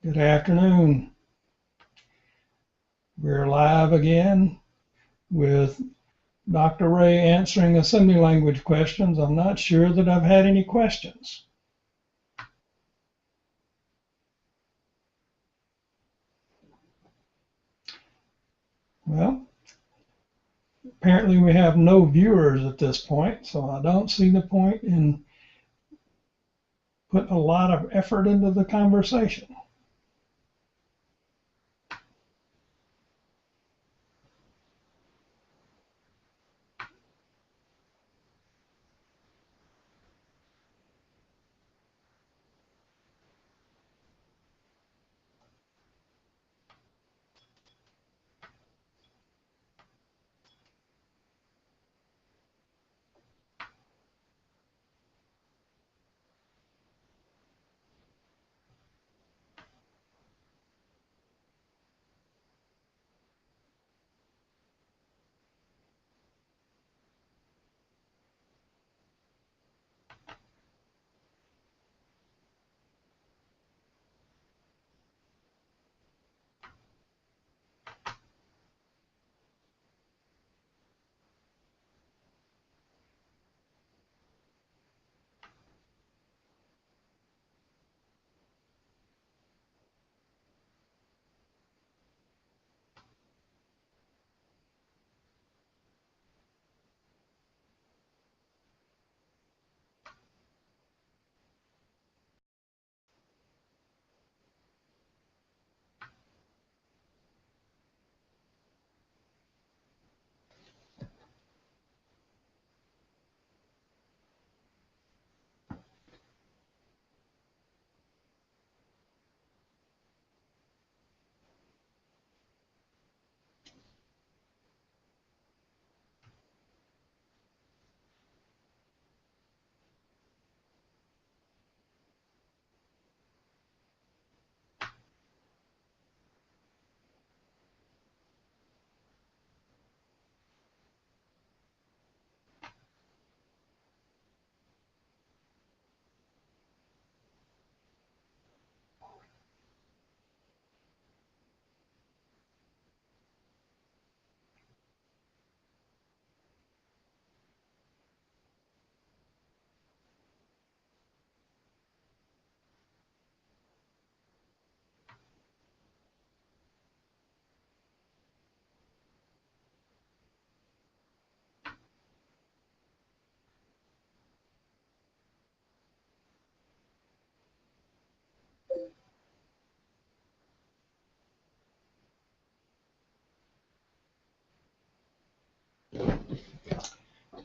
Good afternoon. We're live again with Dr. Ray answering assembly language questions. I'm not sure that I've had any questions. Well, apparently we have no viewers at this point, so I don't see the point in putting a lot of effort into the conversation.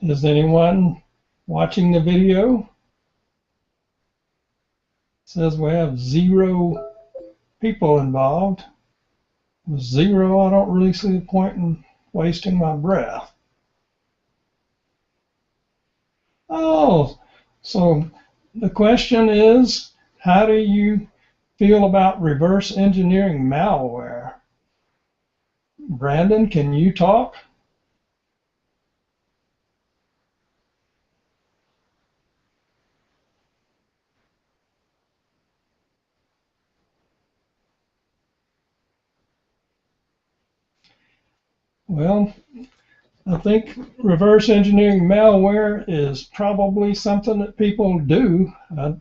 Is anyone watching the video? It says we have 0 people involved. With 0, I don't really see the point in wasting my breath. Oh, so the question is, how do you feel about reverse engineering malware? Brandon, can you talk? Well, I think reverse engineering malware is probably something that people do. I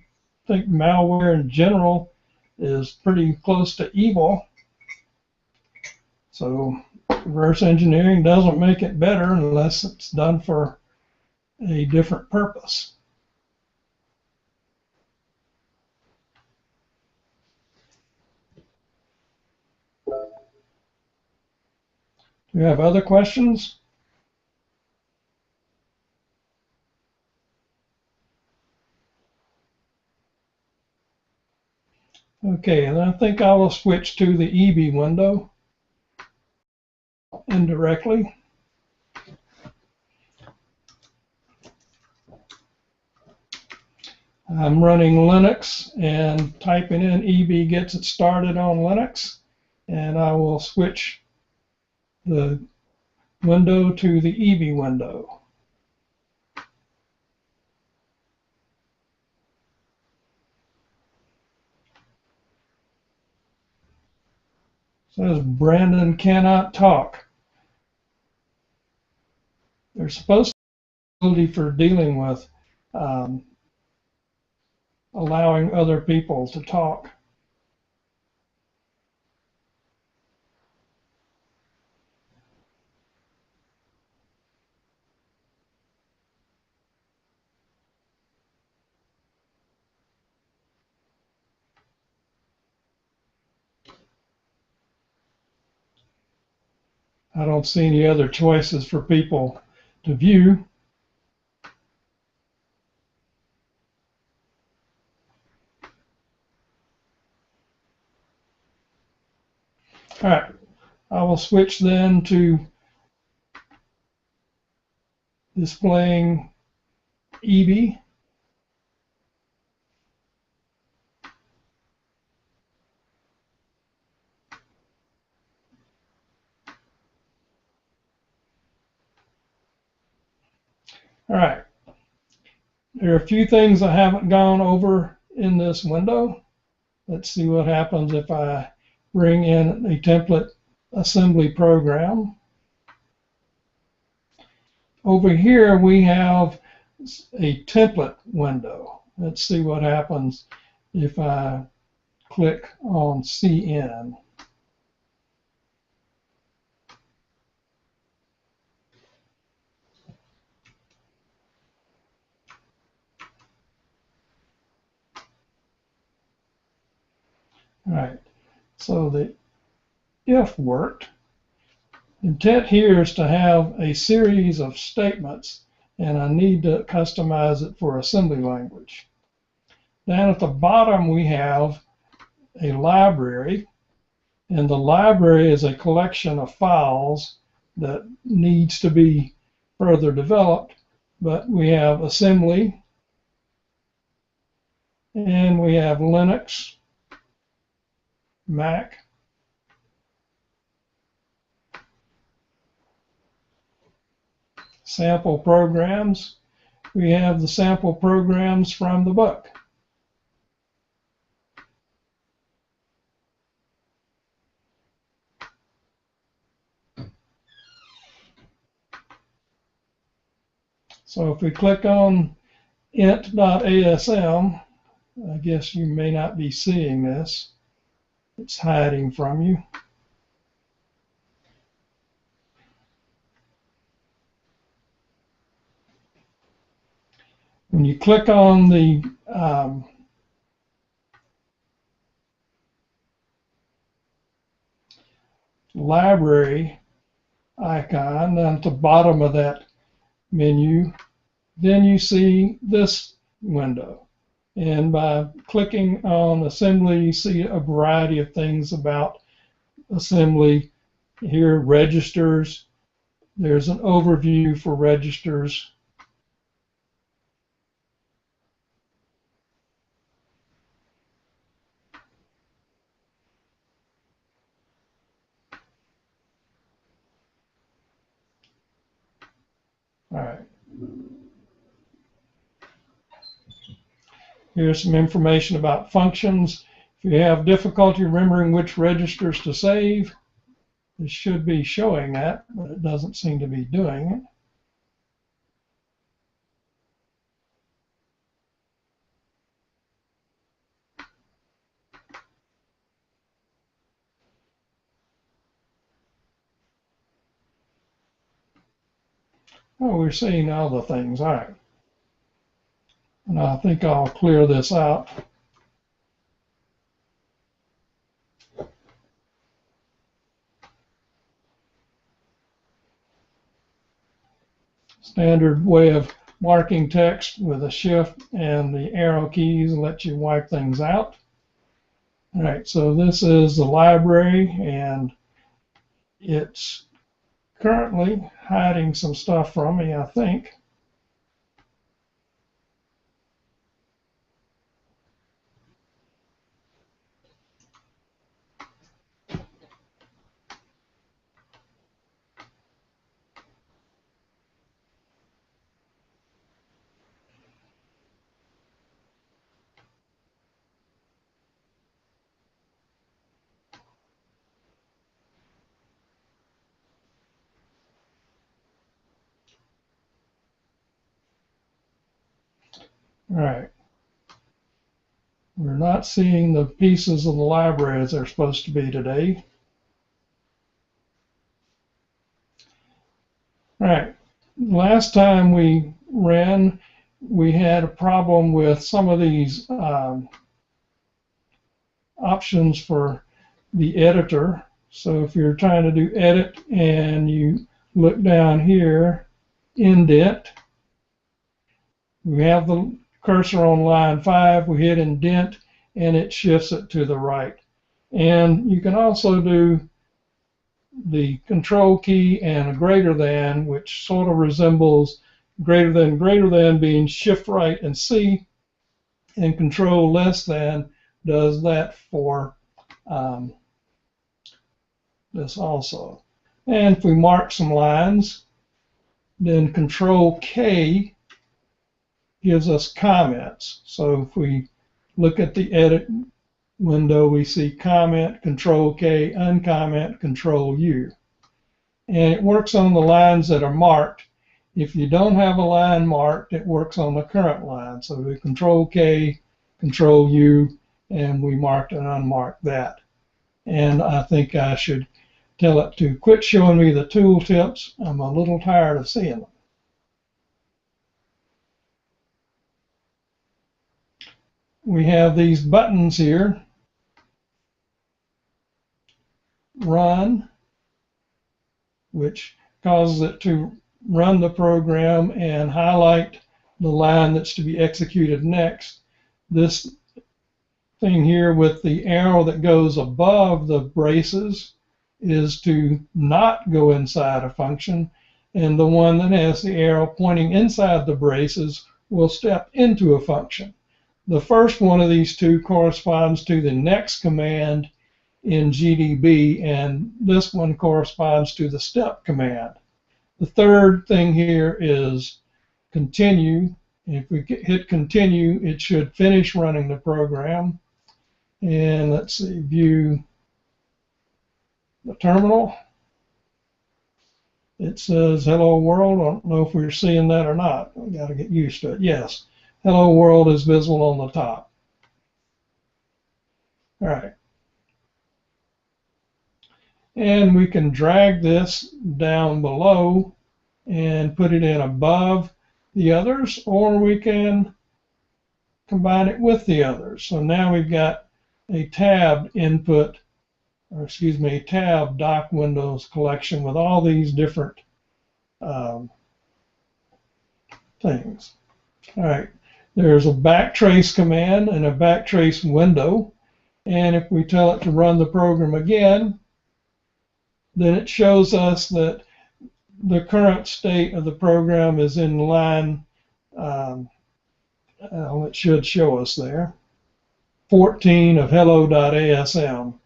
think malware in general is pretty close to evil. So reverse engineering doesn't make it better unless it's done for a different purpose. Do you have other questions? Okay, and I think I will switch to the EB window indirectly. I'm running Linux and typing in EB gets it started on Linux, and I will switch the window to the EB window. Says Brandon cannot talk. There's supposed to be ability for dealing with allowing other people to talk. I don't see any other choices for people to view. All right, I will switch then to displaying EB. All right, there are a few things I haven't gone over in this window. Let's see what happens if I bring in a template assembly program. Over here we have a template window. Let's see what happens if I click on CN. All right, so the if worked. Intent here is to have a series of statements, and I need to customize it for assembly language. Down at the bottom we have a library, and the library is a collection of files that needs to be further developed, but we have assembly, and we have Linux, Mac, sample programs. We have the sample programs from the book. So if we click on int.asm, I guess you may not be seeing this. It's hiding from you. When you click on the library icon down at the bottom of that menu, then you see this window. And by clicking on assembly, you see a variety of things about assembly. Here, registers. There's an overview for registers. All right. Here's some information about functions. If you have difficulty remembering which registers to save, this should be showing that, but it doesn't seem to be doing it. Oh, we're seeing all the things. All right. And I think I'll clear this out. Standard way of marking text with a shift and the arrow keys and let you wipe things out. All right, so this is the library, and it's currently hiding some stuff from me, I think. All right. We're not seeing the pieces of the library as they're supposed to be today. All right. Last time we ran, we had a problem with some of these options for the editor. So if you're trying to do edit and you look down here, indent, we have the cursor on line 5, we hit indent and it shifts it to the right. And you can also do the control key and a greater than, which sort of resembles greater than being shift right and C, and control less than does that for this also. And if we mark some lines, then control K gives us comments. So if we look at the edit window, we see comment, control K, uncomment, control U. And it works on the lines that are marked. If you don't have a line marked, it works on the current line. So we control K, control U, and we marked and unmarked that. And I think I should tell it to quit showing me the tool tips. I'm a little tired of seeing them. We have these buttons here. Run, which causes it to run the program and highlight the line that's to be executed next. This thing here with the arrow that goes above the braces is to not go inside a function, and the one that has the arrow pointing inside the braces will step into a function. The first one of these two corresponds to the next command in GDB, and this one corresponds to the step command. The third thing here is continue. If we hit continue, it should finish running the program. And let's see, view the terminal. It says hello world. I don't know if we're seeing that or not. We got to get used to it. Yes, hello world is visible on the top. All right. And we can drag this down below and put it in above the others, or we can combine it with the others. So now we've got a tab input, or excuse me, tab dock windows collection with all these different things. All right, there's a backtrace command and a backtrace window, and if we tell it to run the program again, then it shows us that the current state of the program is in line, it should show us there, 14 of hello.asm.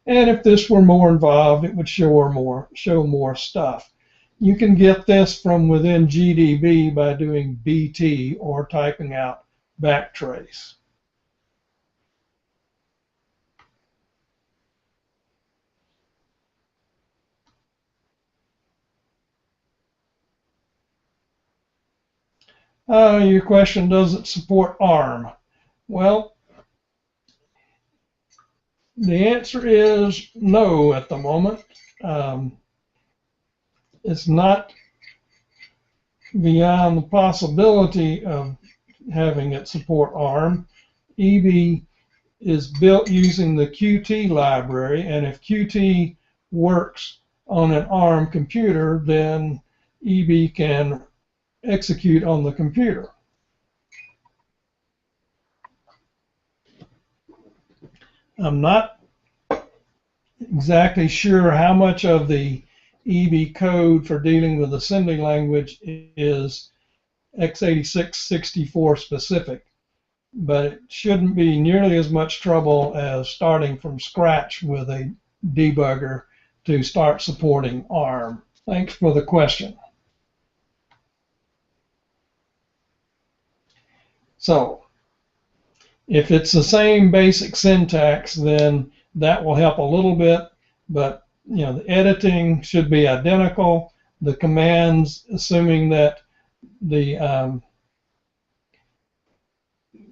And if this were more involved, it would show more stuff. You can get this from within GDB by doing BT or typing out backtrace. Your question, does it support ARM? Well, the answer is no at the moment. It's not beyond the possibility of having it support ARM. EB is built using the Qt library, and if Qt works on an ARM computer, then EB can execute on the computer. I'm not exactly sure how much of the EB code for dealing with assembly language is x86-64 specific, but it shouldn't be nearly as much trouble as starting from scratch with a debugger to start supporting ARM. Thanks for the question. So, if it's the same basic syntax, then that will help a little bit, but the editing should be identical. The commands, assuming that the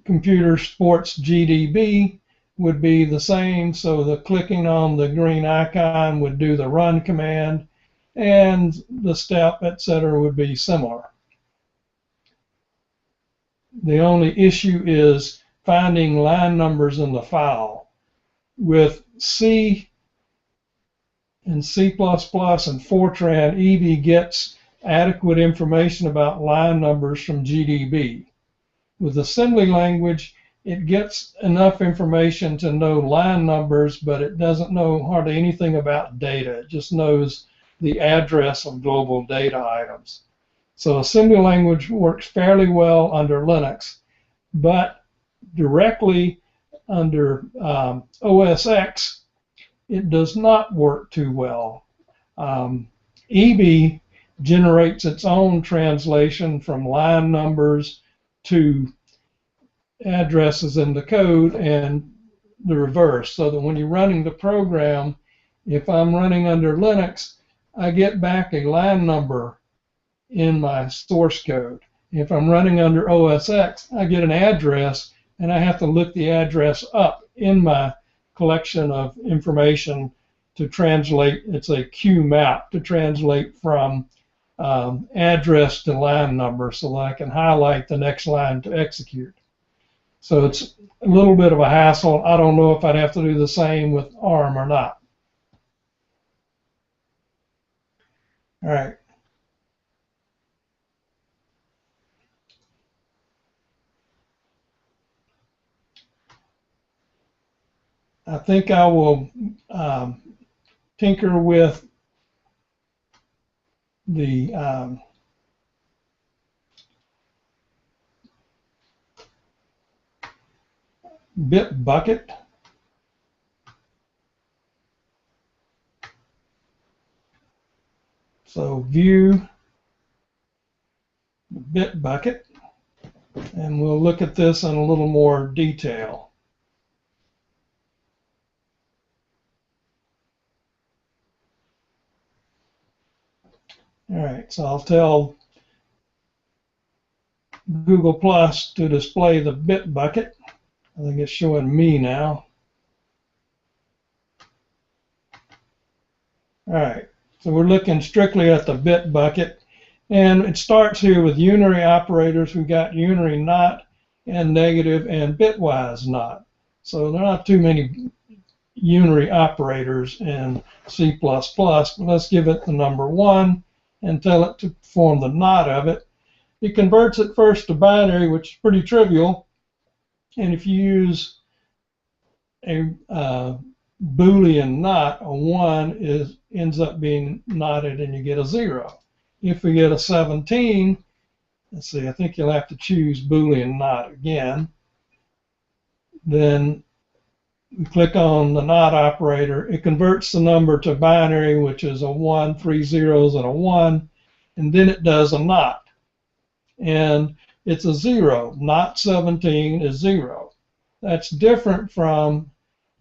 computer sports GDB would be the same. So the clicking on the green icon would do the run command, and the step, etc., would be similar. The only issue is finding line numbers in the file. With C and C++ and Fortran, EB gets adequate information about line numbers from GDB. With assembly language, it gets enough information to know line numbers, but it doesn't know hardly anything about data. It just knows the address of global data items. So assembly language works fairly well under Linux, but directly under OS X, it does not work too well. EB generates its own translation from line numbers to addresses in the code and the reverse, so that when you're running the program, if I'm running under Linux, I get back a line number in my source code. If I'm running under OS X, I get an address, and I have to look the address up in my collection of information to translate. It's a QMAP to translate from address to line number, so that I can highlight the next line to execute. So it's a little bit of a hassle. I don't know if I'd have to do the same with ARM or not. All right. I think I will tinker with the Bitbucket. So view Bitbucket, and we'll look at this in a little more detail. All right, so I'll tell Google Plus to display the Bitbucket. I think it's showing me now. All right, so we're looking strictly at the Bitbucket, and it starts here with unary operators. We've got unary not and negative and bitwise not. So there are not too many unary operators in C++, but let's give it the number 1 and tell it to perform the not of it. It converts it first to binary, which is pretty trivial. And if you use a Boolean not, a 1 ends up being knotted and you get a 0. If we get a 17, let's see, I think you'll have to choose Boolean not again. Then we click on the not operator. It converts the number to binary, which is a 1, 3 zeros, and a 1, and then it does a not. And it's a 0. Not 17 is 0. That's different from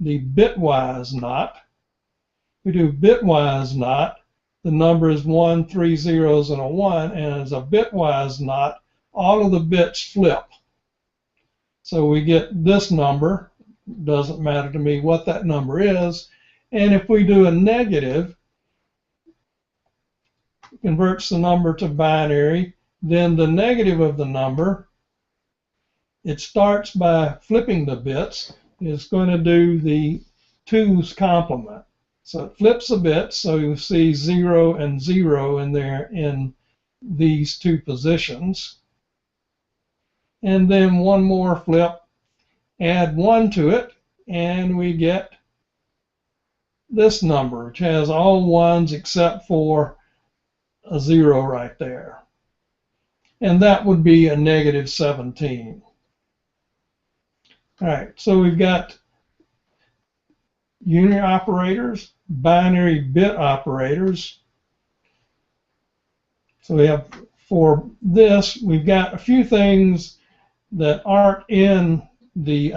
the bitwise not. We do bitwise not. The number is 1, 3 zeros, and a 1, and as a bitwise not, all of the bits flip. So we get this number. Doesn't matter to me what that number is. And if we do a negative, it converts the number to binary. Then the negative of the number, it starts by flipping the bits. It's going to do the 2's complement. So it flips the bits, so you see 0 and 0 in there in these two positions. And then one more flip, add 1 to it, and we get this number, which has all 1s except for a 0 right there. And that would be a negative 17. All right, so we've got unary operators, binary bit operators. So we have, for this, we've got a few things that aren't in the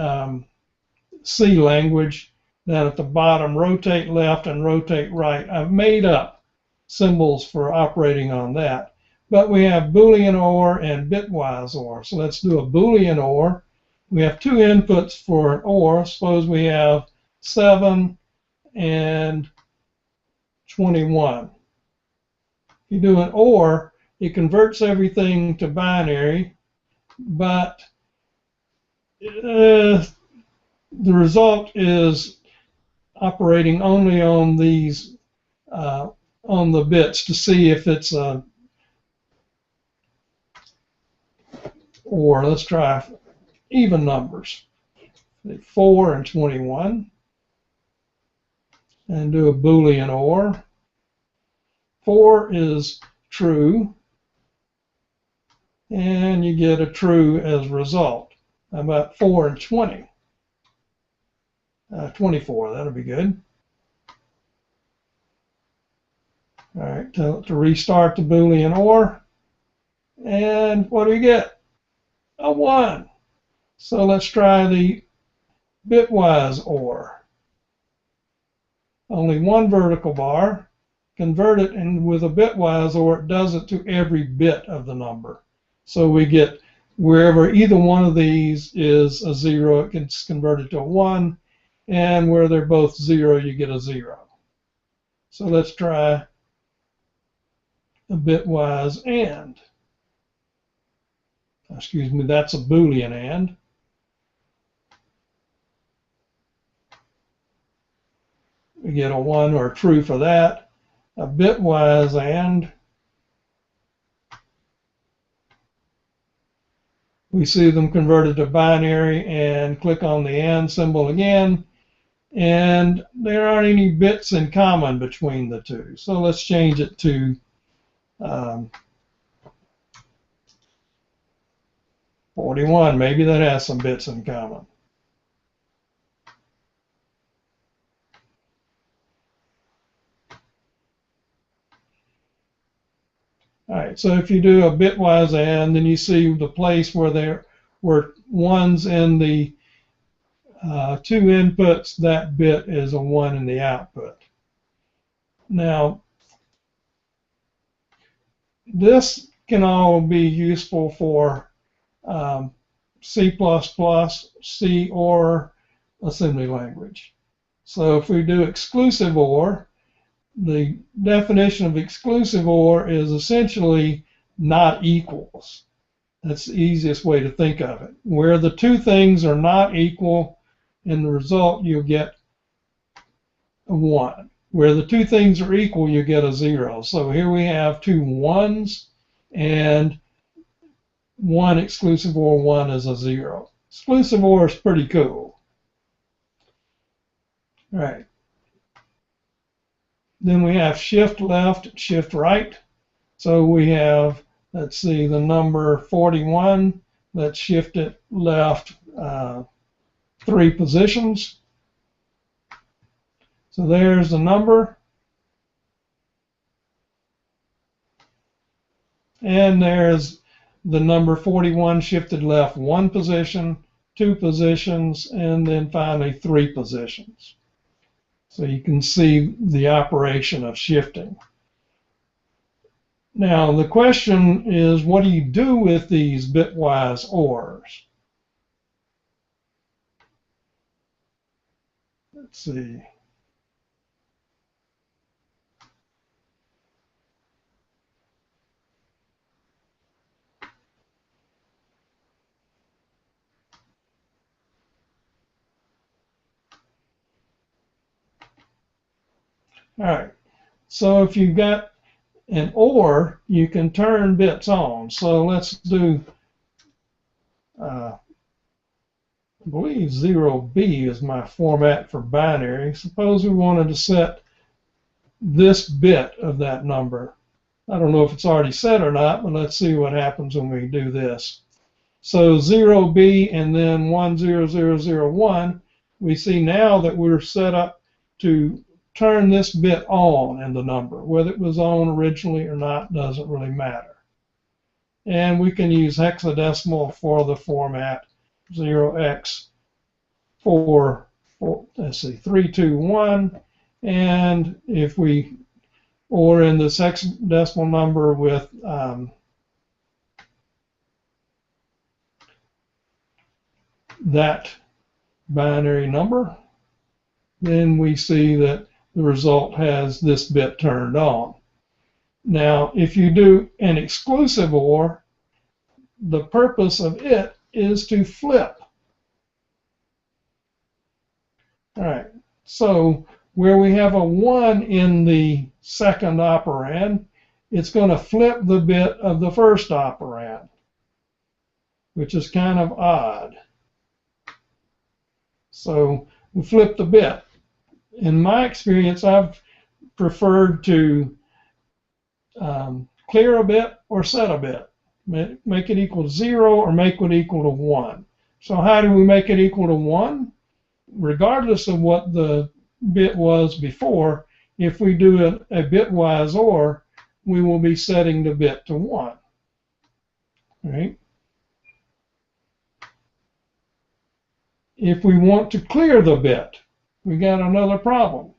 C language, that at the bottom, rotate left and rotate right. I've made up symbols for operating on that. But we have Boolean OR and bitwise OR. So let's do a Boolean OR. we have two inputs for an OR. Suppose we have 7 and 21. If you do an OR, it converts everything to binary, but the result is operating only on these on the bits to see if it's a OR. Let's try even numbers, 4 and 21, and do a Boolean OR. 4 is true, and you get a true as a result. How about 4 and 20? 24, that'll be good. All right, to restart the Boolean OR, and what do we get? A 1. So let's try the bitwise OR. Only one vertical bar. Convert it, and with a bitwise OR, it does it to every bit of the number. So we get wherever either one of these is a 0, it gets converted to a 1, and where they're both 0, you get a 0. So let's try a bitwise AND. Excuse me, that's a Boolean AND. We get a 1 or a true for that. A bitwise AND. We see them converted to binary, and click on the AND symbol again, and there aren't any bits in common between the two. So let's change it to 41. Maybe that has some bits in common. All right, so if you do a bitwise AND, then you see the place where there were ones in the two inputs, that bit is a 1 in the output. Now, this can all be useful for C++, C, or assembly language. So if we do exclusive OR, the definition of exclusive OR is essentially not equals. That's the easiest way to think of it. Where the two things are not equal, in the result you'll get a 1. Where the two things are equal, you get a 0. So here we have two 1s, and one exclusive OR, 1 is a 0. Exclusive OR is pretty cool. All right. Then we have shift left, shift right. So we have, let's see, the number 41. Let's shift it left 3 positions. So there's the number. And there's the number 41 shifted left 1 position, 2 positions, and then finally 3 positions. So you can see the operation of shifting. Now the question is, what do you do with these bitwise ORs? Let's see. All right, so if you've got an OR, you can turn bits on. So let's do, I believe 0B is my format for binary. Suppose we wanted to set this bit of that number. I don't know if it's already set or not, but let's see what happens when we do this. So 0B and then 10001, we see now that we're set up to turn this bit on in the number. Whether it was on originally or not doesn't really matter. And we can use hexadecimal for the format 0x let's see, 321. And if we or in this hexadecimal number with that binary number, then we see that the result has this bit turned on. Now, if you do an exclusive OR, the purpose of it is to flip. All right, so where we have a 1 in the second operand, it's going to flip the bit of the first operand, which is kind of odd. So we flip the bit. In my experience, I've preferred to clear a bit or set a bit. Make it equal to 0 or make it equal to 1. So how do we make it equal to 1? Regardless of what the bit was before, if we do a bitwise OR, we will be setting the bit to 1. Right? If we want to clear the bit, we got another problem.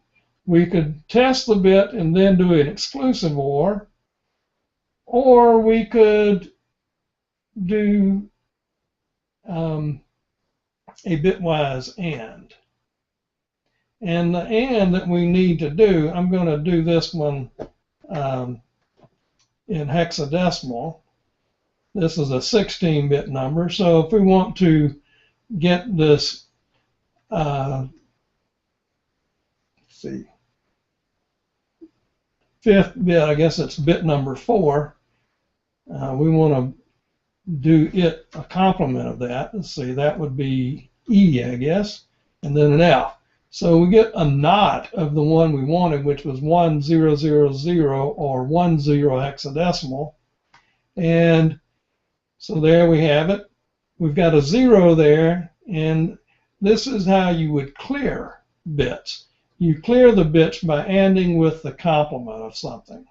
We could test the bit and then do an exclusive OR, or we could do a bitwise AND. And the AND that we need to do, I'm going to do this one in hexadecimal. This is a 16-bit number, so if we want to get this, let's see, fifth bit, I guess it's bit number 4, we want to do it a complement of that. Let's see, that would be E, I guess, and then an F. So we get a knot of the one we wanted, which was 1000 or 10 hexadecimal. And so there we have it. We've got a 0 there, and this is how you would clear bits. You clear the bits by ANDing with the complement of something.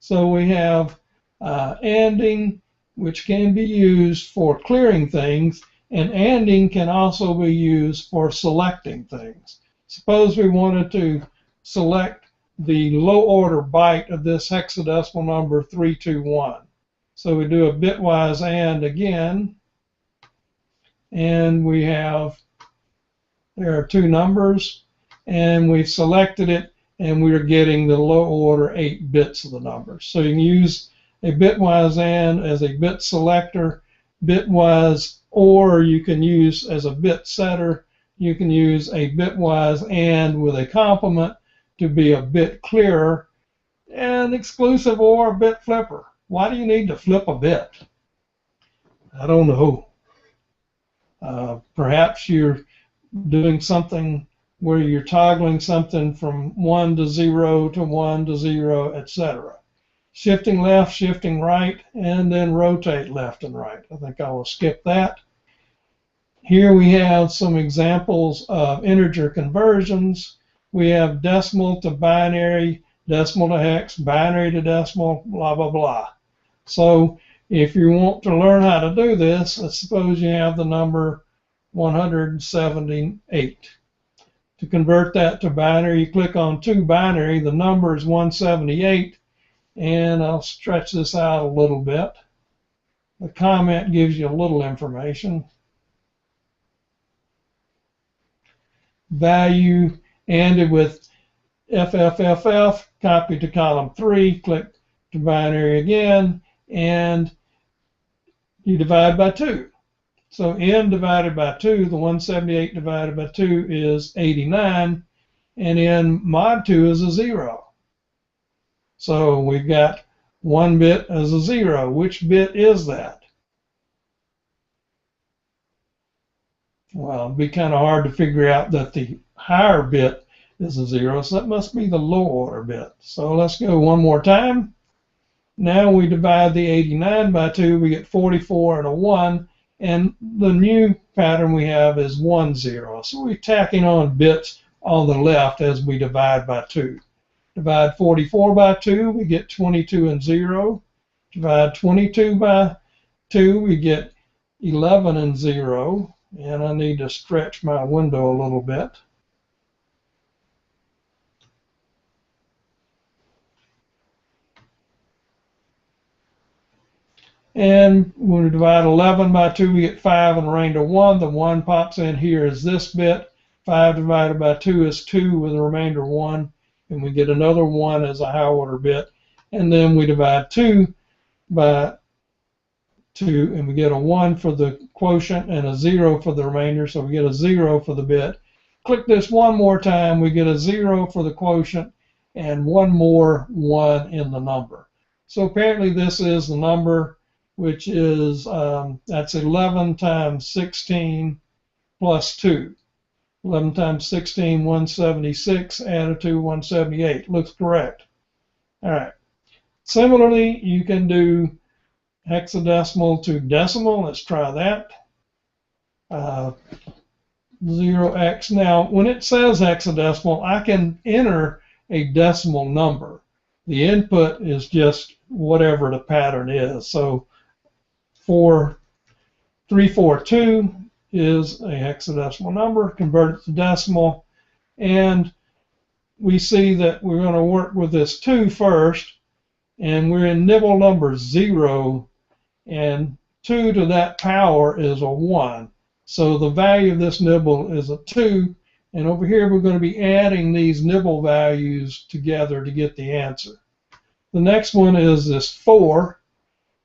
So we have ANDing, which can be used for clearing things, and ANDing can also be used for selecting things. Suppose we wanted to select the low order byte of this hexadecimal number 321. So we do a bitwise AND again, and we have, there are two numbers, and we've selected it, and we're getting the low order 8 bits of the number. So you can use a bitwise AND as a bit selector, bitwise OR you can use as a bit setter. You can use a bitwise AND with a complement to be a bit clearer, and exclusive OR bit flipper. Why do you need to flip a bit? I don't know. Perhaps you're doing something where you're toggling something from 1 to 0 to 1 to 0, etc. Shifting left, shifting right, and then rotate left and right. I think I will skip that. Here we have some examples of integer conversions. We have decimal to binary, decimal to hex, binary to decimal, blah, blah, blah. So if you want to learn how to do this, let's suppose you have the number 178. To convert that to binary, you click on to binary. The number is 178, and I'll stretch this out a little bit. The comment gives you a little information. Value ended with FFFF, copy to column 3, click to binary again, and you divide by 2. So n divided by 2, the 178 divided by 2 is 89, and n mod 2 is a 0. So we've got one bit as a 0. Which bit is that? Well, it'd be kind of hard to figure out that the higher bit is a 0, so that must be the low order bit. So let's go one more time. Now we divide the 89 by 2, we get 44 and a 1, and the new pattern we have is 1, 0. So we're tacking on bits on the left as we divide by 2. Divide 44 by 2, we get 22 and 0. Divide 22 by 2, we get 11 and 0. And I need to stretch my window a little bit. And when we divide 11 by 2, we get 5 and the remainder 1. The 1 pops in here as this bit. 5 divided by 2 is 2 with the remainder 1. And we get another 1 as a high order bit. And then we divide 2 by 2, and we get a 1 for the quotient and a 0 for the remainder. So we get a 0 for the bit. Click this one more time. We get a 0 for the quotient and one more 1 in the number. So apparently this is the number, which is, that's 11 times 16 plus 2. 11 times 16, 176, add a 2, 178. Looks correct. All right. Similarly, you can do hexadecimal to decimal. Let's try that. 0x. Now, when it says hexadecimal, I can enter a decimal number. The input is just whatever the pattern is. So 342 is a hexadecimal number. Convert it to decimal. And we see that we're going to work with this 2 first. And we're in nibble number 0. And 2 to that power is a 1. So the value of this nibble is a 2. And over here, we're going to be adding these nibble values together to get the answer. The next one is this 4.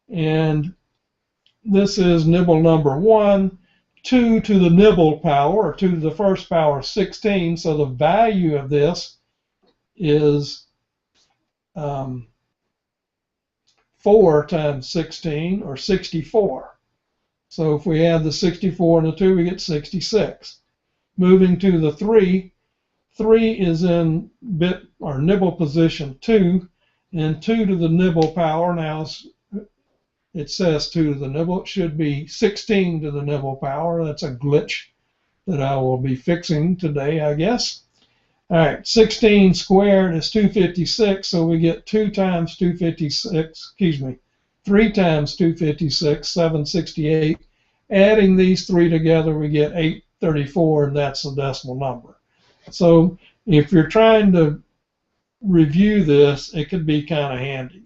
And this is nibble number 1. 2 to the nibble power, or 2 to the first power, 16. So the value of this is 4 times 16, or 64. So if we add the 64 and the 2, we get 66. Moving to the 3, 3 is in bit or nibble position 2, and 2 to the nibble power. Now it says 2 to the nibble. It should be 16 to the nibble power. That's a glitch that I will be fixing today, I guess. All right, 16 squared is 256, so we get 2 times 256, 3 times 256, 768. Adding these 3 together, we get 834, and that's the decimal number. So if you're trying to review this, it could be kind of handy.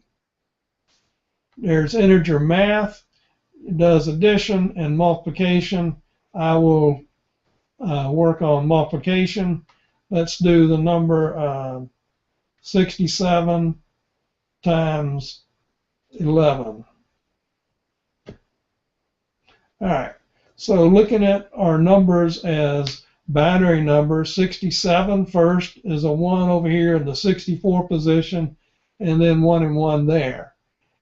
There's integer math. It does addition and multiplication. I will work on multiplication. Let's do the number 67 times 11. All right, so looking at our numbers as binary numbers, 67 first is a 1 over here in the 64 position, and then 1 and 1 there.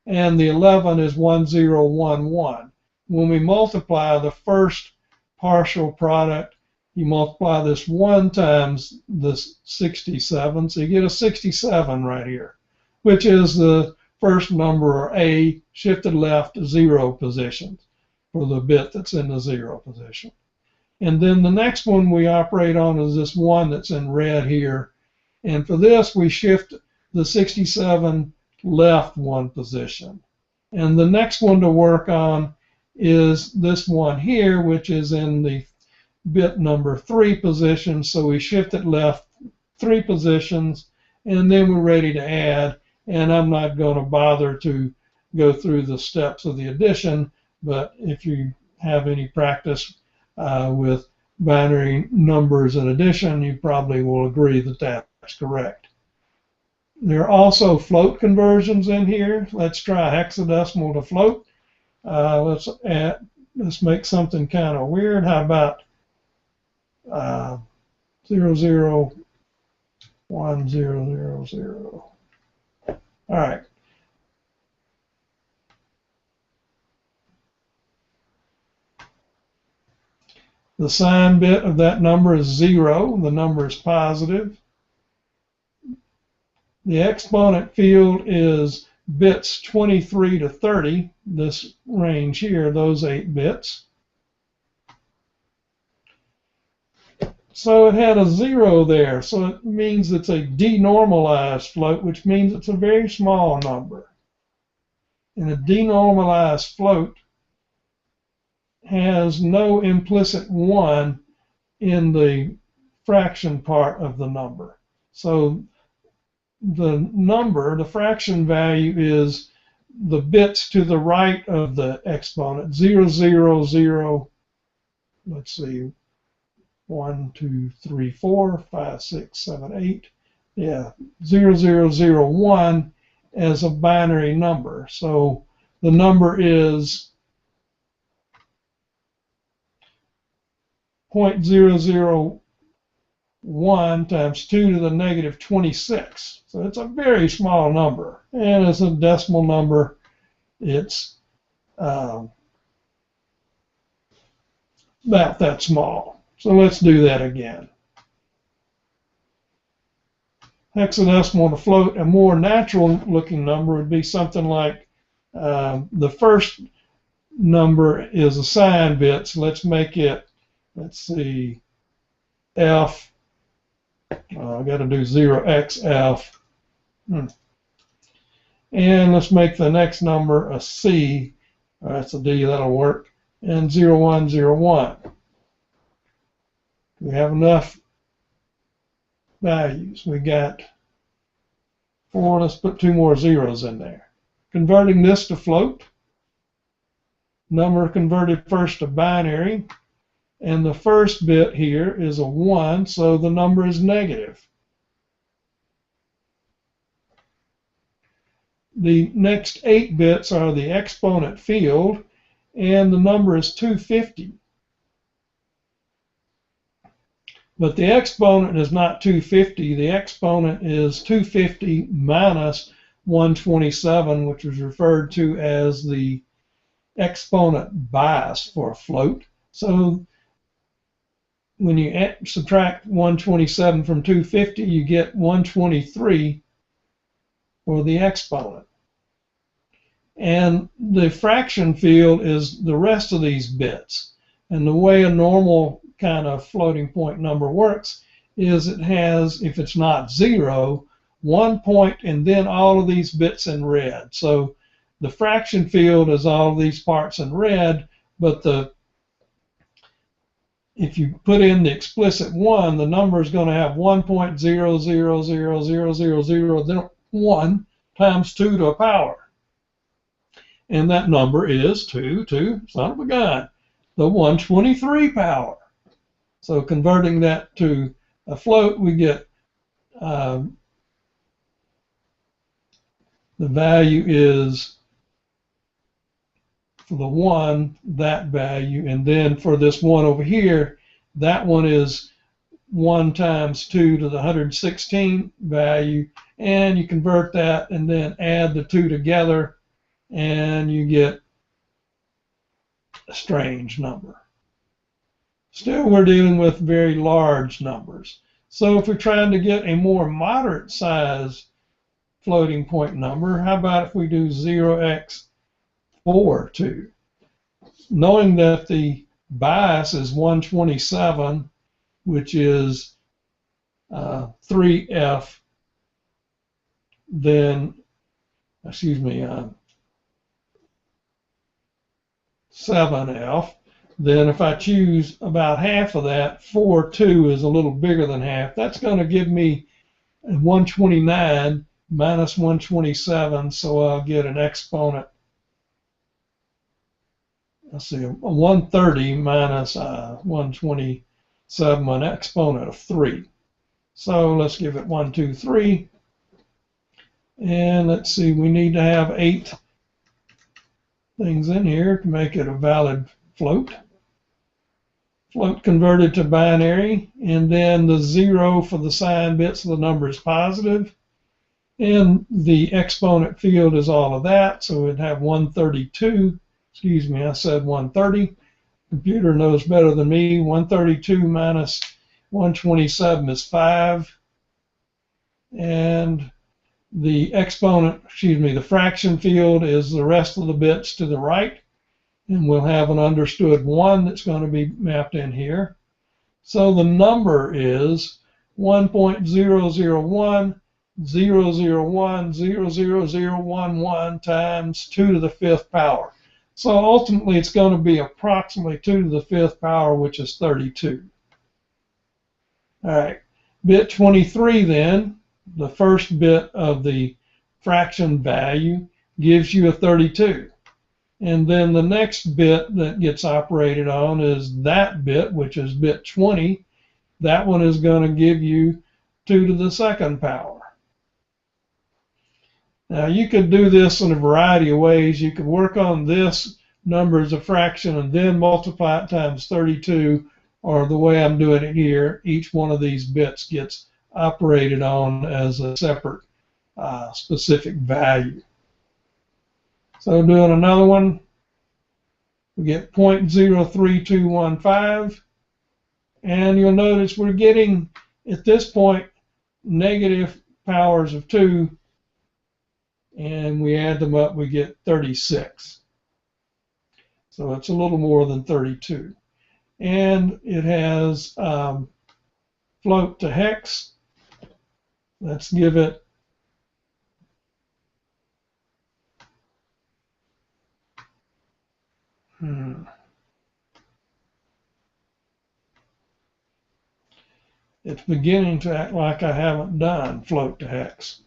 And the 11 is 1011. When we multiply the first partial product, you multiply this 1 times this 67, so you get a 67 right here, which is the first number, or A, shifted left 0 position for the bit that's in the 0 position. And then the next one we operate on is this 1 that's in red here. And for this, we shift the 67 left 1 position. And the next one to work on is this one here, which is in the bit number 3 position. So we shift it left 3 positions, and then we're ready to add. And I'm not going to bother to go through the steps of the addition, but if you have any practice with binary numbers and addition, you probably will agree that that's correct. There are also float conversions in here. Let's try hexadecimal to float. Let's make something kind of weird. How about 0010000? All right. The sign bit of that number is 0. The number is positive. The exponent field is bits 23 to 30, this range here, those 8 bits. So it had a 0 there, so it means it's a denormalized float, which means it's a very small number. And a denormalized float has no implicit 1 in the fraction part of the number. So the number, the fraction value, is the bits to the right of the exponent. 0, 0, 0, let's see, 1, 2, 3, 4, 5, 6, 7, 8. Yeah, 0, 0, 0, 1 as a binary number. So the number is 0.001 times 2 to the negative 26. So it's a very small number. And as a decimal number, it's about that small. So let's do that again. Hexadecimal to float, a more natural looking number would be something like the first number is a sign bit, so let's make it, let's see, F, I've got to do 0xF, and let's make the next number a C, that's a D, that'll work, and 0101. We have enough values. We got 4, let's put 2 more zeros in there. Converting this to float, number converted first to binary, and the first bit here is a 1, so the number is negative. The next 8 bits are the exponent field, and the number is 250. But the exponent is not 250. The exponent is 250 minus 127, which is referred to as the exponent bias for a float. So when you subtract 127 from 250, you get 123 for the exponent. And the fraction field is the rest of these bits. And the way a normal kind of floating point number works is it has, if it's not 0, 1 point and then all of these bits in red. So the fraction field is all of these parts in red, but if you put in the explicit 1, the number is going to have 1.0000000, then 1 times 2 to a power. And that number is 2, son of a gun, the 123 power. So converting that to a float, we get the value is, for the 1, that value, and then for this 1 over here, that one is 1 times 2 to the 116 value, and you convert that and then add the 2 together, and you get a strange number. Still, we're dealing with very large numbers. So if we're trying to get a more moderate size floating point number, how about if we do 0x42? Knowing that the bias is 127, which is 3F, then, 7F, then if I choose about half of that, 4.2 is a little bigger than half. That's going to give me 129 minus 127, so I'll get an exponent. Let's see, 130 minus 127, an exponent of 3. So let's give it 1, 2, 3. And let's see, we need to have 8 things in here to make it a valid float. Float converted to binary, and then the 0 for the sign bit, so the number is positive. And the exponent field is all of that, so we'd have 132. Excuse me, I said 130. Computer knows better than me. 132 minus 127 is 5. And the exponent, the fraction field is the rest of the bits to the right. And we'll have an understood 1 that's going to be mapped in here. So the number is 1.00100100011 times 2 to the 5th power. So ultimately it's going to be approximately 2 to the 5th power, which is 32. All right, bit 23 then, the first bit of the fraction value, gives you a 32. And then the next bit that gets operated on is that bit, which is bit 20. That one is going to give you 2 to the second power. Now you could do this in a variety of ways. You could work on this number as a fraction and then multiply it times 32, or the way I'm doing it here, each one of these bits gets operated on as a separate specific value. So doing another one, we get 0.03215, and you'll notice we're getting, at this point, negative powers of 2, and we add them up, we get 36. So it's a little more than 32. And it has float to hex. Let's give it It's beginning to act like I haven't done float to hex.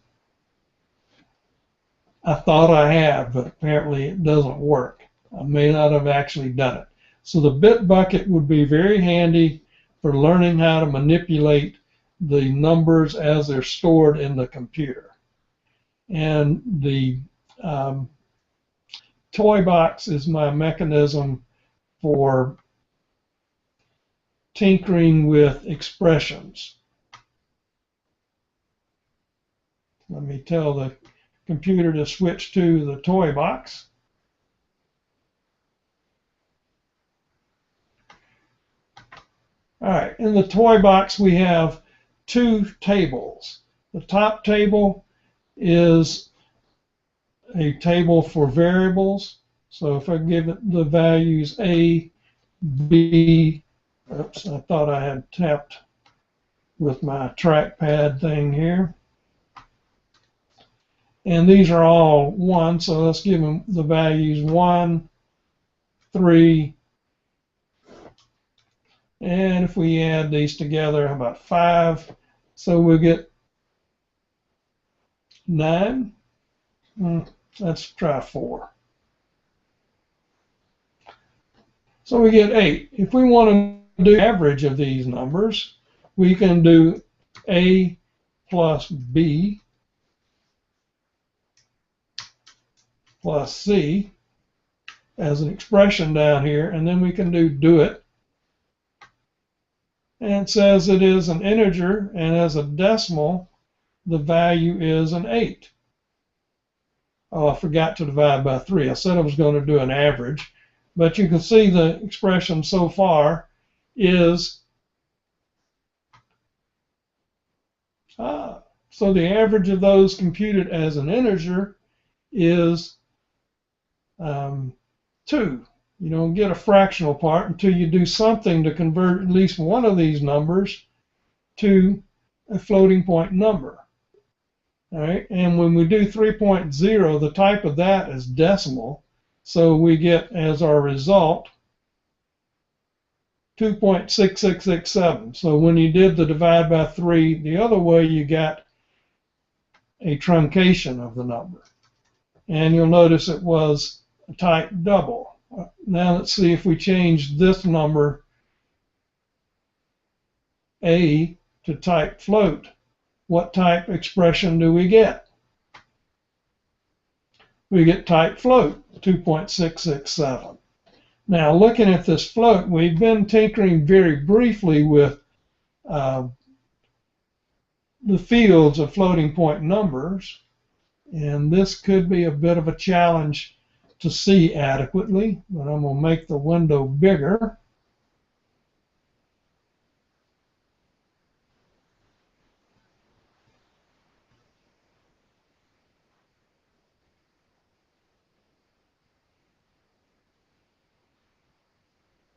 I thought I have, but apparently it doesn't work. I may not have actually done it. So the bit bucket would be very handy for learning how to manipulate the numbers as they're stored in the computer. And the toy box is my mechanism for tinkering with expressions. Let me tell the computer to switch to the toy box. All right, in the toy box we have 2 tables. The top table is a table for variables. So if I give it the values A, B, oops, I thought I had tapped with my trackpad thing here. And these are all 1, so let's give them the values 1, 3, and if we add these together, how about 5? So we'll get 9. Let's try 4. So we get 8. If we want to do average of these numbers, we can do A plus B plus C as an expression down here, and then we can do it. And it says it is an integer, and as a decimal, the value is an 8. Oh, I forgot to divide by 3. I said I was going to do an average, but you can see the expression so far is so the average of those computed as an integer is 2. You don't get a fractional part until you do something to convert at least one of these numbers to a floating point number. All right, and when we do 3.0, the type of that is decimal, so we get as our result 2.6667. So when you did the divide by 3 the other way, you got a truncation of the number. And you'll notice it was a type double. Now let's see if we change this number A to type float. What type expression do we get? We get type float, 2.667. Now looking at this float, we've been tinkering very briefly with the fields of floating point numbers, and this could be a bit of a challenge to see adequately, but I'm going to make the window bigger.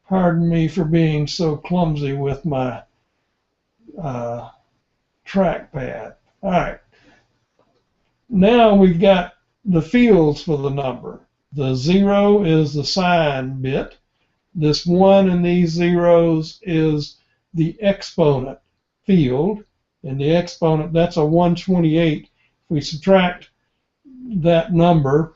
Pardon me for being so clumsy with my trackpad. All right. Now we've got the fields for the number. The 0 is the sign bit. This 1 and these zeros is the exponent field. And the exponent, that's a 128. If we subtract that number,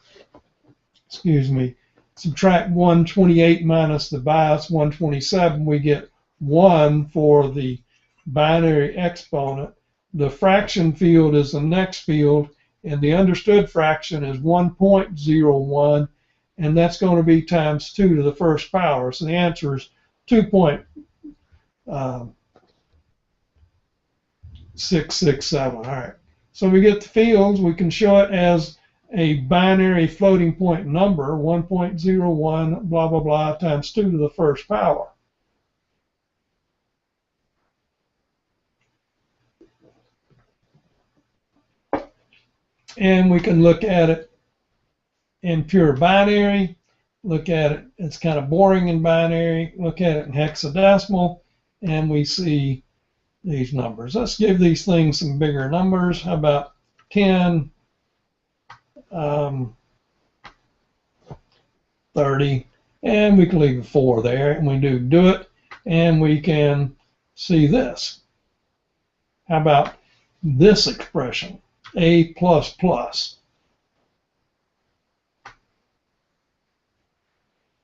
excuse me, subtract 128 minus the bias 127, we get 1 for the binary exponent. The fraction field is the next field, and the understood fraction is 1.01, and that's going to be times 2 to the first power. So the answer is 2.667. All right. So we get the fields. We can show it as a binary floating point number, 1.01, blah, blah, blah, times 2 to the first power. And we can look at it in pure binary, look at it, it's kind of boring in binary, look at it in hexadecimal, and we see these numbers. Let's give these things some bigger numbers. How about 10, 30, and we can leave a 4 there, and we do it, and we can see this. How about this expression, A++?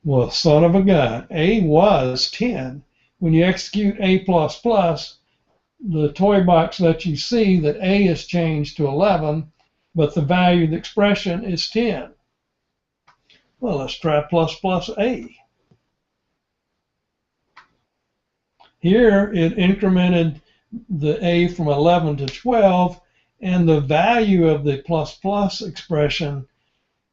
Well, son of a gun, A was 10. When you execute A++, the toy box lets you see that A is changed to 11, but the value of the expression is 10. Well, let's try ++A. Here, it incremented the A from 11 to 12, and the value of the ++ expression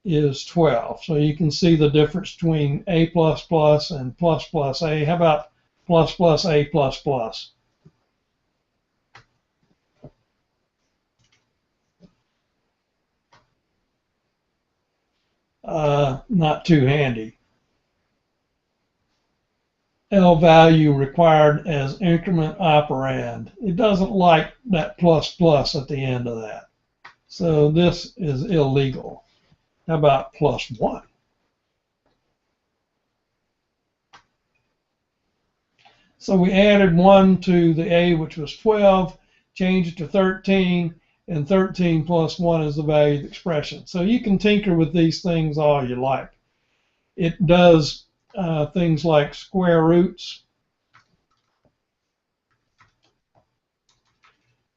is 12. So you can see the difference between A++ and ++A. How about ++A++? Not too handy. L value required as increment operand. It doesn't like that ++ at the end of that. So this is illegal. How about +1? So we added 1 to the A, which was 12, changed it to 13, and 13 plus 1 is the value of the expression. So you can tinker with these things all you like. It does things like square roots.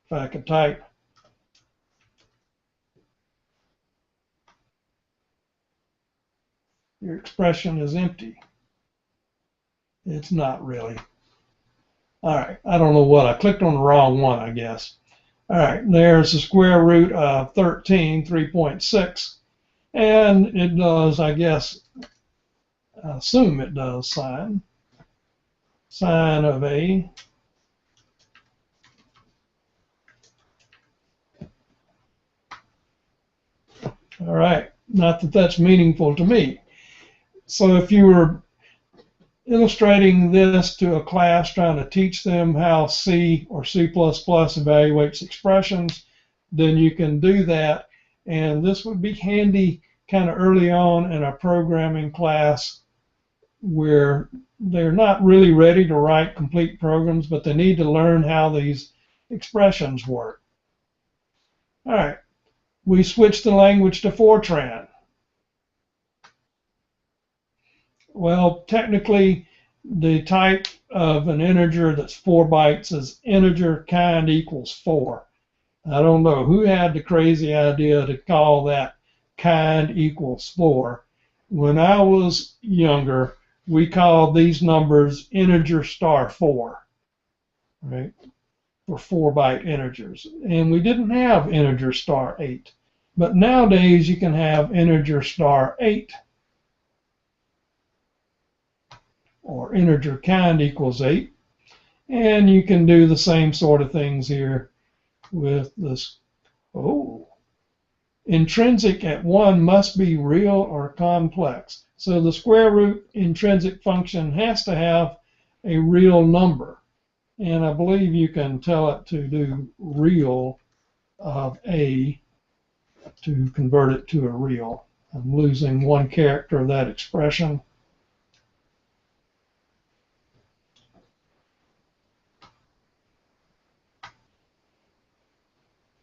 If I could type. Your expression is empty. It's not really. All right, I don't know what. I clicked on the wrong one, I guess. All right, there's the square root of 13, 3.6. And it does, I guess, assume it does sine of A. All right, not that that's meaningful to me. So if you were illustrating this to a class trying to teach them how C or C++ evaluates expressions, then you can do that. And this would be handy kind of early on in a programming class where they're not really ready to write complete programs, but they need to learn how these expressions work. All right, we switched the language to Fortran. Well, technically, the type of an integer that's 4 bytes is integer kind equals 4. I don't know who had the crazy idea to call that kind equals 4. When I was younger, we called these numbers integer star 4, right? For 4-byte integers. And we didn't have integer star 8. But nowadays, you can have integer star 8. Or integer kind equals 8. And you can do the same sort of things here with this. Oh, intrinsic at 1 must be real or complex. So the square root intrinsic function has to have a real number. And I believe you can tell it to do real of A to convert it to a real. I'm losing one character of that expression.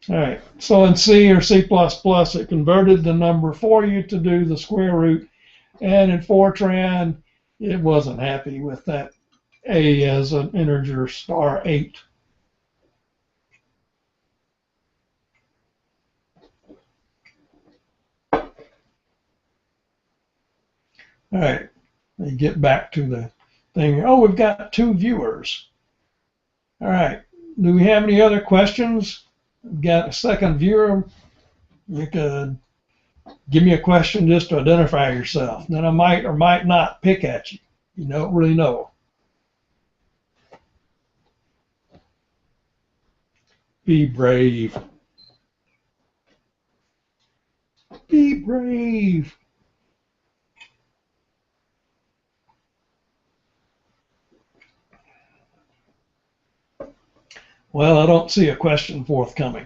All right, so in C or C++, it converted the number for you to do the square root, and in Fortran, it wasn't happy with that A as an integer *8. All right, let me get back to the thing. Oh, we've got 2 viewers. All right, do we have any other questions? We've got a second viewer. You could give me a question just to identify yourself. Then I might or might not pick at you. You don't really know. Be brave. Be brave. Well, I don't see a question forthcoming.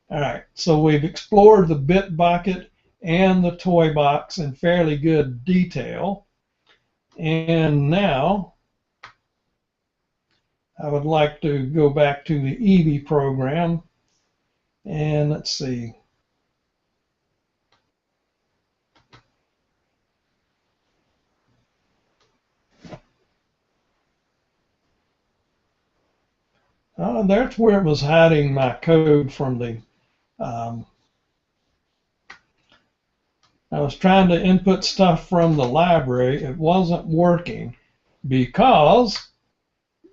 All right, so we've explored the bit bucket and the toy box in fairly good detail. And now I would like to go back to the EV program. And let's see. That's where it was hiding my code from the I was trying to input stuff from the library. It wasn't working because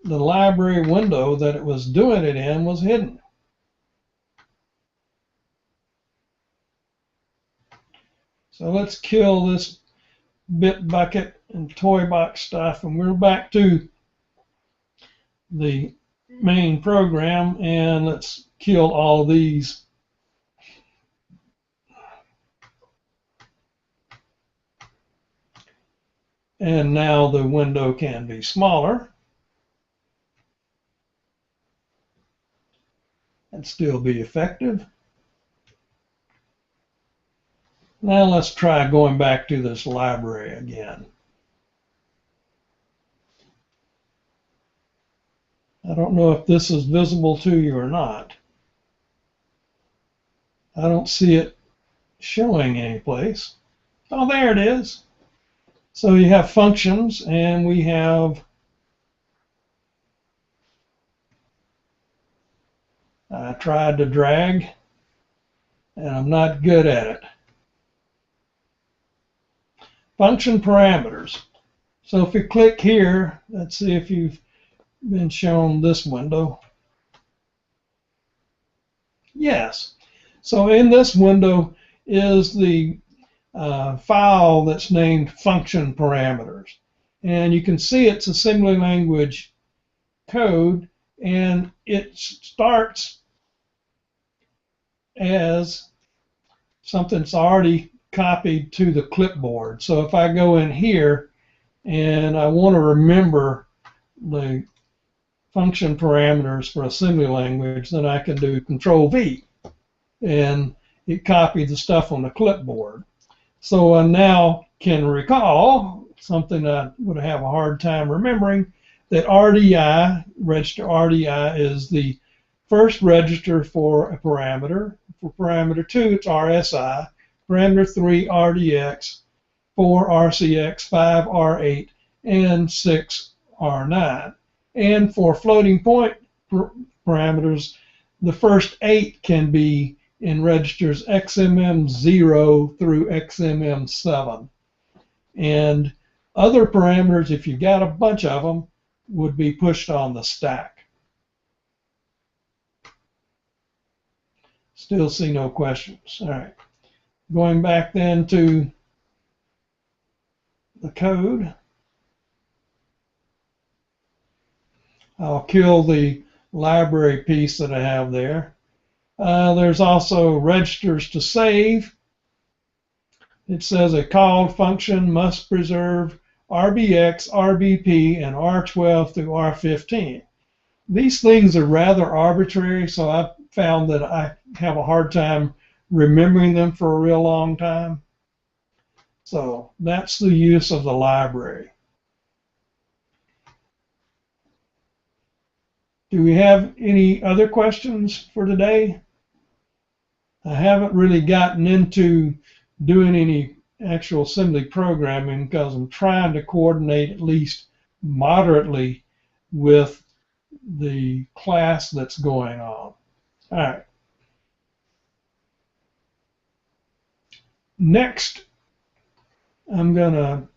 the library window that it was doing it in was hidden. So let's kill this bit bucket and toy box stuff, and we're back to the main program, and let's kill all of these. And now the window can be smaller and still be effective. Now let's try going back to this library again. I don't know if this is visible to you or not. I don't see it showing anyplace. Oh, there it is. So you have functions, and we have I tried to drag, and I'm not good at it. Function parameters. So if you click here, let's see if you've been shown this window. Yes. So in this window is the file that's named function parameters. And you can see it's assembly language code, and it starts as something that's already copied to the clipboard. So if I go in here and I want to remember the function parameters for assembly language, then I can do Control V, and it copied the stuff on the clipboard. So I now can recall something I would have a hard time remembering, that RDI, register RDI, is the first register for a parameter. For parameter 2, it's RSI. Parameter 3, RDX. 4, RCX. 5, R8. And 6, R9. And for floating point parameters, the first 8 can be in registers XMM0 through XMM7. And other parameters, if you got a bunch of them, would be pushed on the stack. Still see no questions. All right. Going back then to the code, I'll kill the library piece that I have there. There's also registers to save. It says a called function must preserve RBX, RBP, and R12 through R15. These things are rather arbitrary, so I found that I have a hard time remembering them for a real long time. So that's the use of the library. Do we have any other questions for today? I haven't really gotten into doing any actual assembly programming because I'm trying to coordinate at least moderately with the class that's going on. All right. Next, I'm going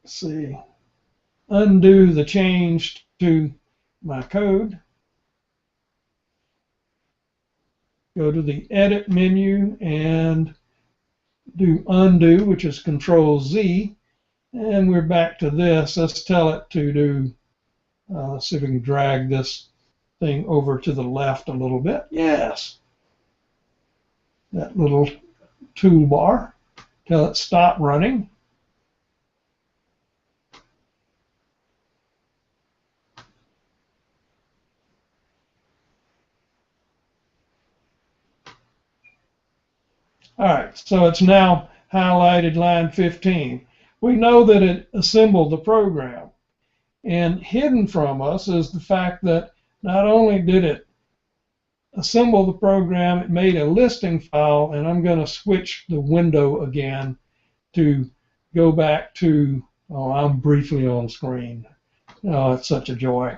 to undo the change to my code. Go to the edit menu and do undo, which is Control Z, and we're back to this. Let's tell it to do, let's see if we can drag this thing over to the left a little bit. Yes. That little toolbar. Tell it stop running. All right, so it's now highlighted line 15. We know that it assembled the program. And hidden from us is the fact that not only did it assemble the program, it made a listing file, and I'm going to switch the window again to go back to, oh, I'm briefly on screen. Oh, it's such a joy.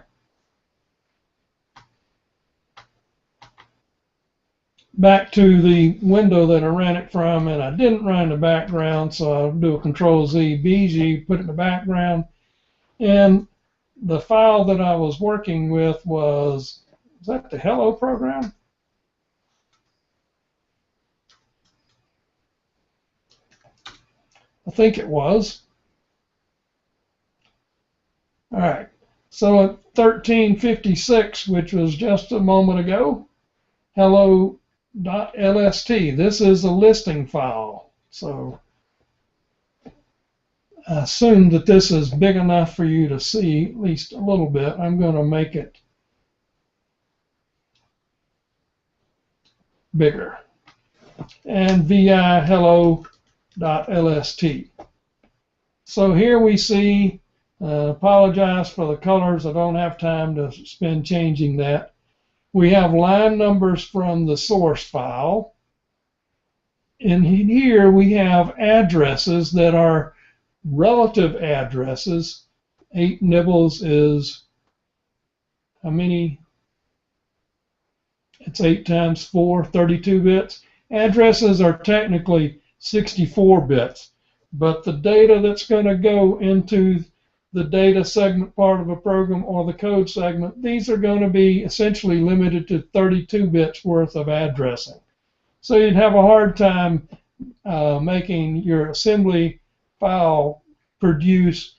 Back to the window that I ran it from, and I didn't run the background, so I'll do a Control Z, BG, put it in the background, and the file that I was working with was that the Hello program? I think it was. All right, so at 1356, which was just a moment ago, hello.lst, this is a listing file. So I assume that this is big enough for you to see at least a little bit. I'm going to make it bigger. And vi hello.lst. So here we see, apologize for the colors, I don't have time to spend changing that. We have line numbers from the source file. And here we have addresses that are relative addresses. 8 nibbles is how many? It's 8 times 4, 32 bits. Addresses are technically 64 bits, but the data that's going to go into the data segment part of a program or the code segment, these are going to be essentially limited to 32 bits worth of addressing. So you'd have a hard time making your assembly file produce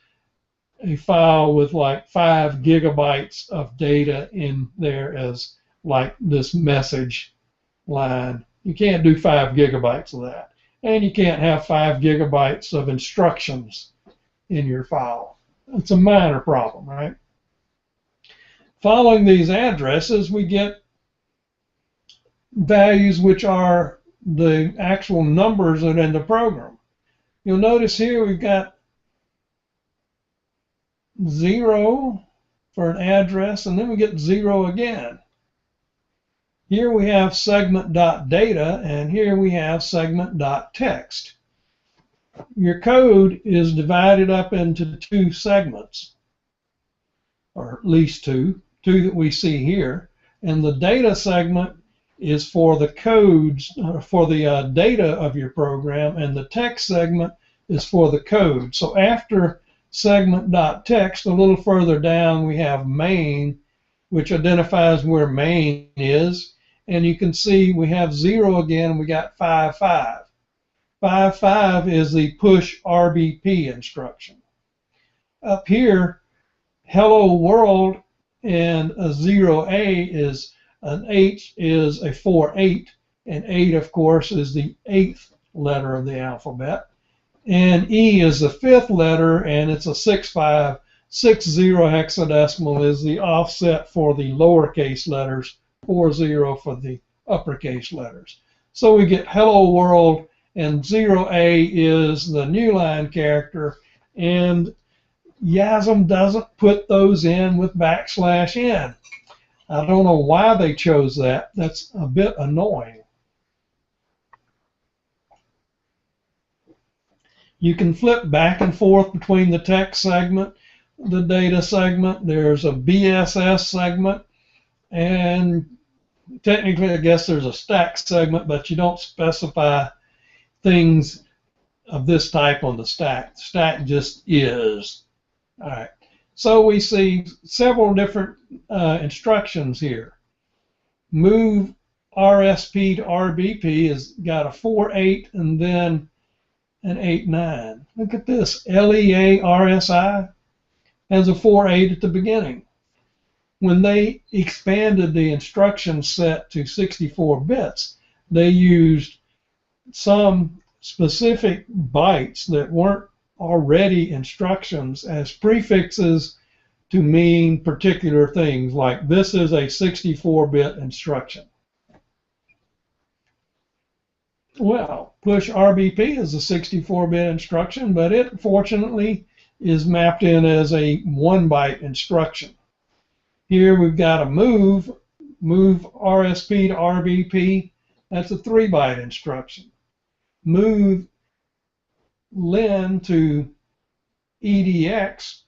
a file with like 5 gigabytes of data in there as like this message line. You can't do 5 gigabytes of that. And you can't have 5 gigabytes of instructions in your file. It's a minor problem, right? Following these addresses, we get values which are the actual numbers that are in the program. You'll notice here we've got 0 for an address, and then we get 0 again. Here we have segment.data, and here we have segment.text. Your code is divided up into 2 segments, or at least 2 that we see here. And the data segment is for the codes, for the data of your program, and the text segment is for the code. So after segment.text, a little further down, we have main, which identifies where main is. And you can see we have 0 again, and we got 5.5. 5.5 is the push RBP instruction. Up here, hello world, and a 0A is an H is a 4-8, and 8, of course, is the 8th letter of the alphabet. And E is the 5th letter, and it's a 6.5. 60 hexadecimal is the offset for the lowercase letters, 40 for the uppercase letters. So we get hello world, and 0A is the new line character, and YASM doesn't put those in with \n. I don't know why they chose that. That's a bit annoying. You can flip back and forth between the text segment, the data segment. There's a BSS segment, and technically I guess there's a stack segment, but you don't specify things of this type on the stack. The stack just is. All right. So we see several different instructions here. Move RSP to RBP has got a 4-8 and then an 8-9. Look at this. LEA RSI has a 4-8 at the beginning. When they expanded the instruction set to 64 bits, they used some specific bytes that weren't already instructions as prefixes to mean particular things, like this is a 64-bit instruction. Well, push RBP is a 64-bit instruction, but it fortunately is mapped in as a 1-byte instruction. Here we've got a move RSP to RBP, that's a 3-byte instruction. Move len to EDX,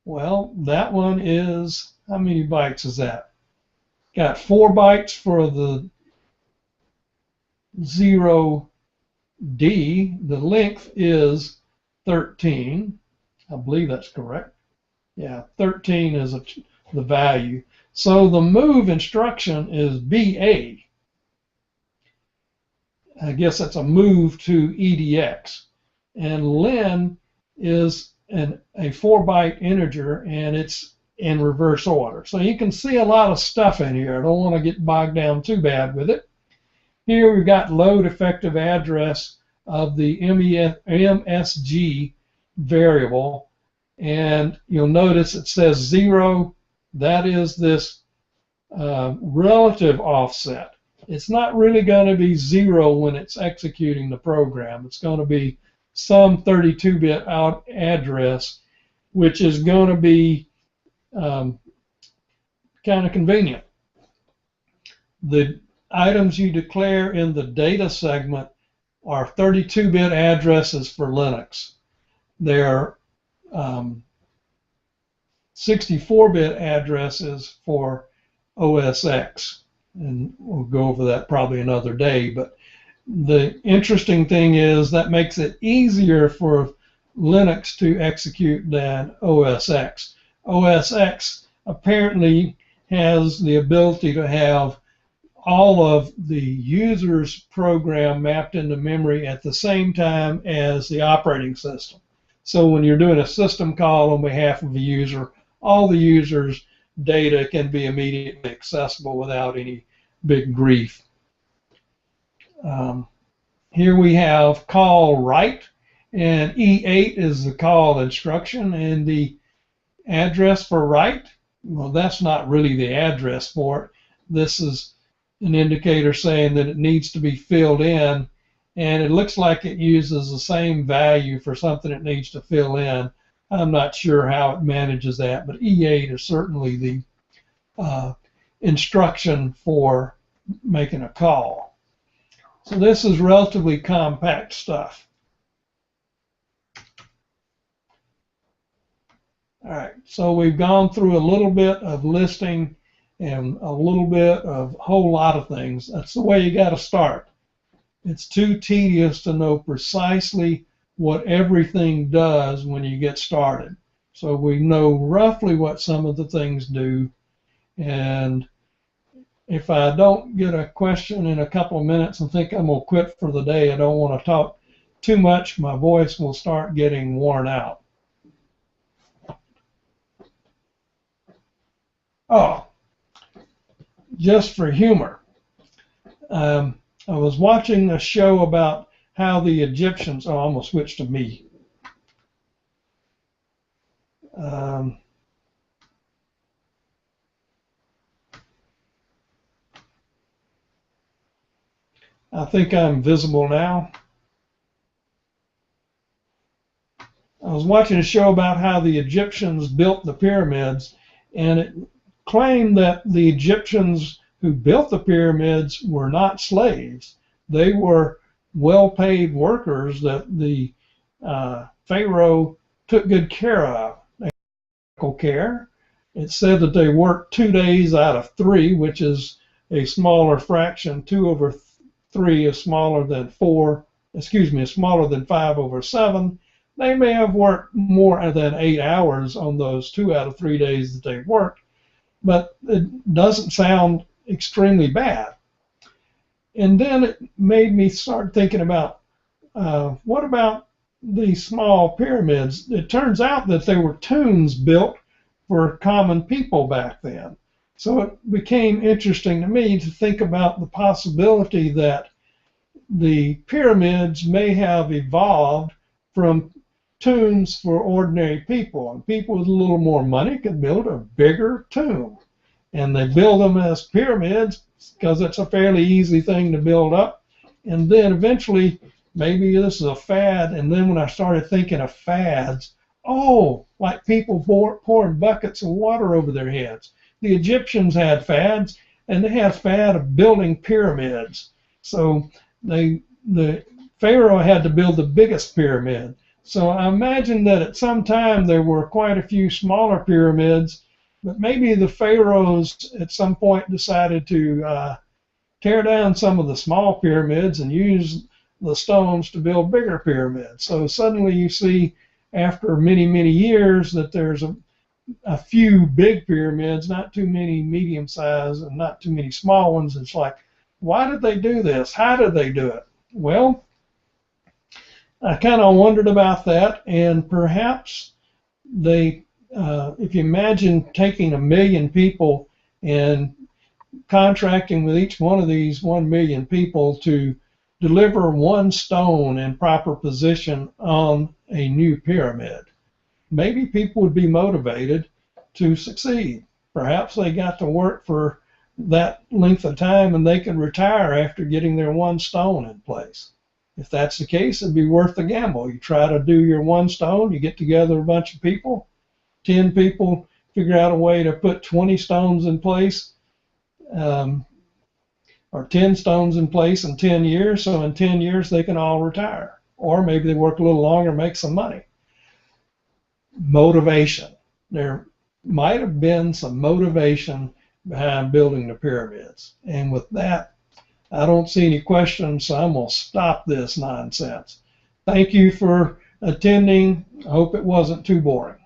well, that one is, how many bytes is that? Got 4 bytes for the 0D. The length is 13. I believe that's correct. Yeah, 13 is the value. So the move instruction is BA. I guess that's a move to EDX. And len is a 4-byte integer, and it's in reverse order. So you can see a lot of stuff in here. I don't want to get bogged down too bad with it. Here we've got load effective address of the MSG variable, and you'll notice it says 0. That is this relative offset. It's not really going to be 0 when it's executing the program. It's going to be some 32-bit out address, which is going to be kind of convenient. The items you declare in the data segment are 32-bit addresses for Linux. They're 64-bit addresses for OS X, and we'll go over that probably another day. But the interesting thing is that makes it easier for Linux to execute than OS X. OS X apparently has the ability to have all of the user's program mapped into memory at the same time as the operating system. So when you're doing a system call on behalf of a user, all the user's data can be immediately accessible without any big grief. Here we have call write, and E8 is the call instruction, and the address for write, well, that's not really the address for it. This is an indicator saying that it needs to be filled in, and it looks like it uses the same value for something it needs to fill in. I'm not sure how it manages that, but E8 is certainly the instruction for making a call. So this is relatively compact stuff. All right, so we've gone through a little bit of listing and a little bit of a whole lot of things. That's the way you got to start. It's too tedious to know precisely what everything does when you get started. So we know roughly what some of the things do, and if I don't get a question in a couple of minutes and think I'm going to quit for the day, I don't want to talk too much, my voice will start getting worn out. Oh, just for humor, I was watching a show about how the Egyptians, oh, I'm going to switch to me. I think I'm visible now. I was watching a show about how the Egyptians built the pyramids, and it claimed that the Egyptians who built the pyramids were not slaves. They were well-paid workers that the Pharaoh took good care of. Medical care. It said that they worked 2 days out of 3, which is a smaller fraction. 2/3 is smaller than 4. Excuse me, is smaller than 5/7. They may have worked more than 8 hours on those 2 out of 3 days that they worked, but it doesn't sound extremely bad. And then it made me start thinking about what about these small pyramids? It turns out that they were tombs built for common people back then. So it became interesting to me to think about the possibility that the pyramids may have evolved from tombs for ordinary people, and people with a little more money could build a bigger tomb, and they build them as pyramids because it's a fairly easy thing to build up. And then eventually maybe this is a fad, and then when I started thinking of fads, oh, like people pouring buckets of water over their heads. The Egyptians had fads, and they had a fad of building pyramids. So the Pharaoh had to build the biggest pyramid. So I imagine that at some time there were quite a few smaller pyramids, but maybe the pharaohs at some point decided to tear down some of the small pyramids and use the stones to build bigger pyramids. So suddenly you see, after many, many years, that there's a few big pyramids, not too many medium-sized and not too many small ones. It's like, why did they do this? How did they do it? Well, I kind of wondered about that, and perhaps they, if you imagine taking 1 million people and contracting with each one of these 1 million people to deliver 1 stone in proper position on a new pyramid, maybe people would be motivated to succeed. Perhaps they got to work for that length of time and they can retire after getting their 1 stone in place. If that's the case, it'd be worth the gamble. You try to do your 1 stone, you get together a bunch of people, 10 people figure out a way to put 20 stones in place, or 10 stones in place in 10 years, so in 10 years they can all retire. Or maybe they work a little longer, make some money. Motivation. There might have been some motivation behind building the pyramids. And with that, I don't see any questions, so I'm going to stop this nonsense. Thank you for attending. I hope it wasn't too boring.